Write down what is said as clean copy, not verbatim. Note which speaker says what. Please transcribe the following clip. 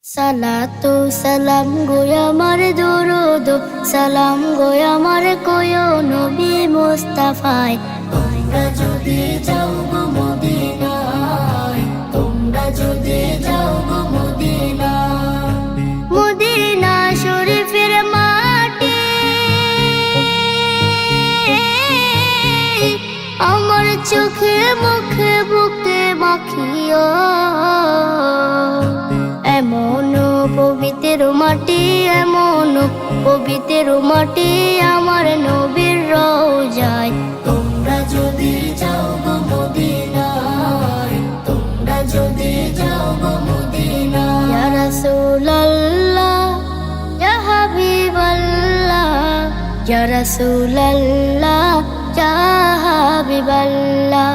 Speaker 1: সালাতু সালাম গো আমার দরুদ সালাম গো আমার কোয় নবী মুস্তাফায়। তোমরা যদি যাও গো মদিনায়, তোমরা যদি যাও গো মদিনায়, মদিনা শরীফের মাটি আমার চোখে মুখে বুকে মাখিও। এমন পবিত্র মাটি, এমন পবিত্র মাটি আমার নবীর রওজায়। তোমরা যদি যাও গো মদিনায়, তোমরা যদি যাও গো মদিনায়। ইয়া রাসূলুল্লাহ ইয়া হাবিবাল্লাহ, ইয়া রাসূলুল্লাহ ইয়া হাবিবাল্লাহ।